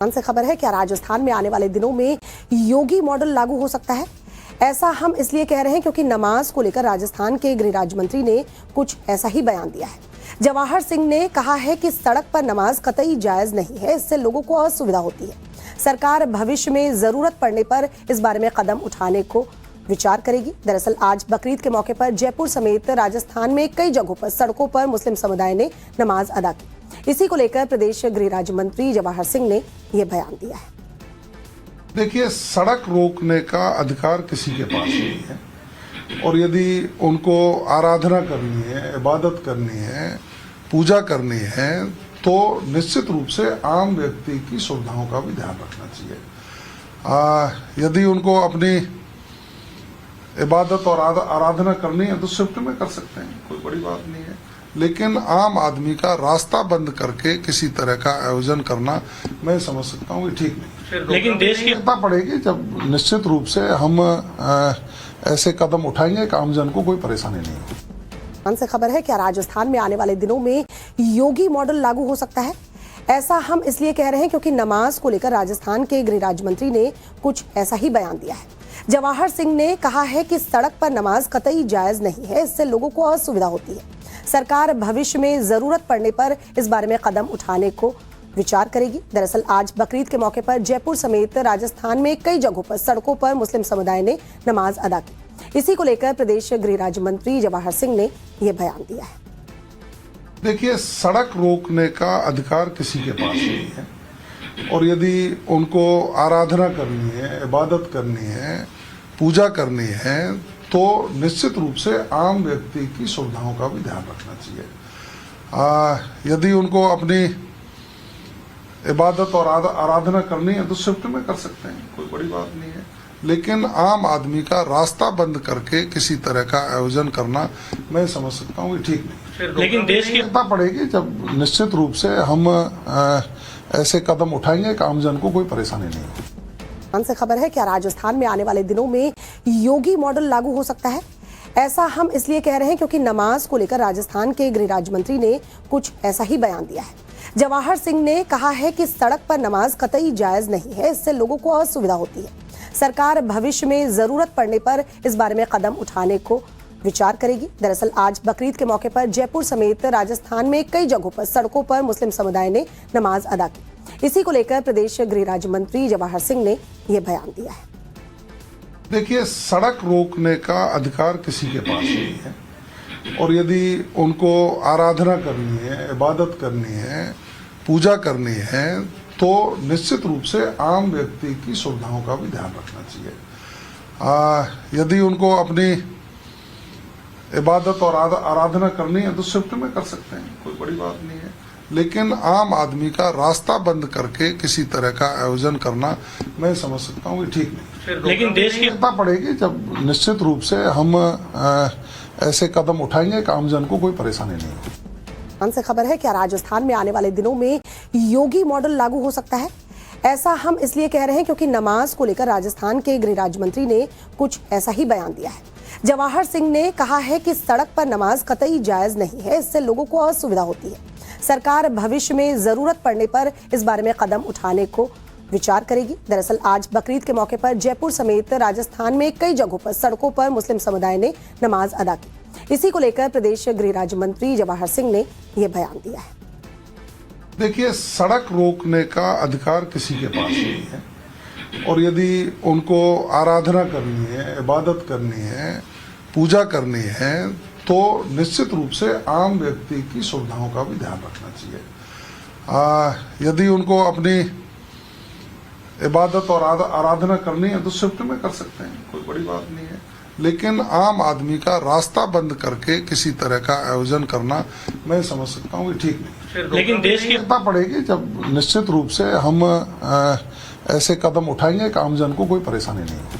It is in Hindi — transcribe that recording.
से खबर है, क्या राजस्थान में आने वाले दिनों में योगी मॉडल लागू हो सकता है? ऐसा हम इसलिए कह रहे हैं क्योंकि नमाज को लेकर राजस्थान के गृह राज्य मंत्री ने कुछ ऐसा ही बयान दिया है। जवाहर सिंह ने कहा है कि सड़क पर नमाज कतई जायज नहीं है, इससे लोगों को असुविधा होती है। सरकार भविष्य में जरूरत पड़ने पर इस बारे में कदम उठाने को विचार करेगी। दरअसल आज बकरीद के मौके पर जयपुर समेत राजस्थान में कई जगहों पर सड़कों पर मुस्लिम समुदाय ने नमाज अदा की। इसी को लेकर प्रदेश गृह राज्य मंत्री जवाहर सिंह ने यह बयान दिया है। देखिए, सड़क रोकने का अधिकार किसी के पास नहीं है, और यदि उनको आराधना करनी है, इबादत करनी है, पूजा करनी है, तो निश्चित रूप से आम व्यक्ति की सुविधाओं का भी ध्यान रखना चाहिए। यदि उनको अपनी इबादत और आराधना करनी है तो स्विफ्ट में कर सकते हैं, कोई बड़ी बात नहीं है। लेकिन आम आदमी का रास्ता बंद करके किसी तरह का आयोजन करना मैं समझ सकता हूँ ठीक नहीं। लेकिन देश की पड़ेगी जब निश्चित रूप से हम ऐसे कदम उठाएंगे कि आमजन को कोई परेशानी नहीं होगी। से खबर है, क्या राजस्थान में आने वाले दिनों में योगी मॉडल लागू हो सकता है? ऐसा हम इसलिए कह रहे हैं क्योंकि नमाज को लेकर राजस्थान के गृह राज्य मंत्री ने कुछ ऐसा ही बयान दिया है। जवाहर सिंह ने कहा है कि सड़क पर नमाज कतई जायज नहीं है, इससे लोगों को असुविधा होती है। सरकार भविष्य में जरूरत पड़ने पर इस बारे में कदम उठाने को विचार करेगी। दरअसल आज बकरीद के मौके पर जयपुर समेत राजस्थान में कई जगहों पर सड़कों पर मुस्लिम समुदाय ने नमाज अदा की। इसी को लेकर प्रदेश गृह राज्य मंत्री जवाहर सिंह ने यह बयान दिया है। देखिए, सड़क रोकने का अधिकार किसी के पास नहीं है, और यदि उनको आराधना करनी है, इबादत करनी है, पूजा करनी है, तो निश्चित रूप से आम व्यक्ति की सुविधाओं का भी ध्यान रखना चाहिए। यदि उनको अपनी इबादत और आराधना करनी है तो स्विफ्ट में कर सकते हैं, कोई बड़ी बात नहीं है। लेकिन आम आदमी का रास्ता बंद करके किसी तरह का आयोजन करना मैं समझ सकता हूँ ठीक नहीं। लेकिन देश की पड़ेगी जब निश्चित रूप से हम ऐसे कदम उठाएंगे कि आमजन को कोई परेशानी नहीं होगी। से खबर है, क्या राजस्थान में आने वाले दिनों में योगी मॉडल लागू हो सकता है? ऐसा हम इसलिए कह रहे हैं क्योंकि नमाज को लेकर राजस्थान के गृह राज्य मंत्री ने कुछ ऐसा ही बयान दिया है। जवाहर सिंह ने कहा है कि सड़क पर नमाज कतई जायज नहीं है, इससे लोगों को असुविधा होती है। सरकार भविष्य में जरूरत पड़ने पर इस बारे में कदम उठाने को विचार करेगी। दरअसल आज बकरीद के मौके पर जयपुर समेत राजस्थान में कई जगहों पर सड़कों पर मुस्लिम समुदाय ने नमाज अदा की। इसी को लेकर प्रदेश गृह राज्य मंत्री जवाहर सिंह ने यह बयान दिया है। देखिए, सड़क रोकने का अधिकार किसी के पास नहीं है, और यदि उनको आराधना करनी है, इबादत करनी है, पूजा करनी है, तो निश्चित रूप से आम व्यक्ति की सुविधाओं का भी ध्यान रखना चाहिए। यदि उनको अपनी इबादत और आराधना करनी है तो स्विफ्ट में कर सकते हैं, कोई बड़ी बात नहीं है। लेकिन आम आदमी का रास्ता बंद करके किसी तरह का आयोजन करना मैं समझ सकता हूँ ठीक नहीं। लेकिन देश की पड़ेगी जब निश्चित रूप से हम ऐसे कदम उठाएंगे कि आमजन को कोई परेशानी नहीं होगी। से खबर है, क्या राजस्थान में आने वाले दिनों में योगी मॉडल लागू हो सकता है? ऐसा हम इसलिए कह रहे हैं क्योंकि नमाज को लेकर राजस्थान के गृह राज्य मंत्री ने कुछ ऐसा ही बयान दिया है। जवाहर सिंह ने कहा है कि सड़क पर नमाज कतई जायज नहीं है, इससे लोगों को असुविधा होती है। सरकार भविष्य में जरूरत पड़ने पर इस बारे में कदम उठाने को विचार करेगी। दरअसल आज बकरीद के मौके पर जयपुर समेत राजस्थान में कई जगहों पर सड़कों पर मुस्लिम समुदाय ने नमाज अदा की। इसी को लेकर प्रदेश गृह राज्य मंत्री जवाहर सिंह ने यह बयान दिया है। देखिए, सड़क रोकने का अधिकार किसी के पास नहीं है, और यदि उनको आराधना करनी है, इबादत करनी है, पूजा करनी है, तो निश्चित रूप से आम व्यक्ति की सुविधाओं का भी ध्यान रखना चाहिए। यदि उनको अपनी इबादत और आराधना करनी है तो स्विफ्ट में कर सकते हैं, कोई बड़ी बात नहीं है। लेकिन आम आदमी का रास्ता बंद करके किसी तरह का आयोजन करना मैं समझ सकता हूँ ठीक नहीं। लेकिन देश की पड़ेगी जब निश्चित रूप से हम ऐसे कदम उठाएंगे कि आमजन को कोई परेशानी नहीं होगी।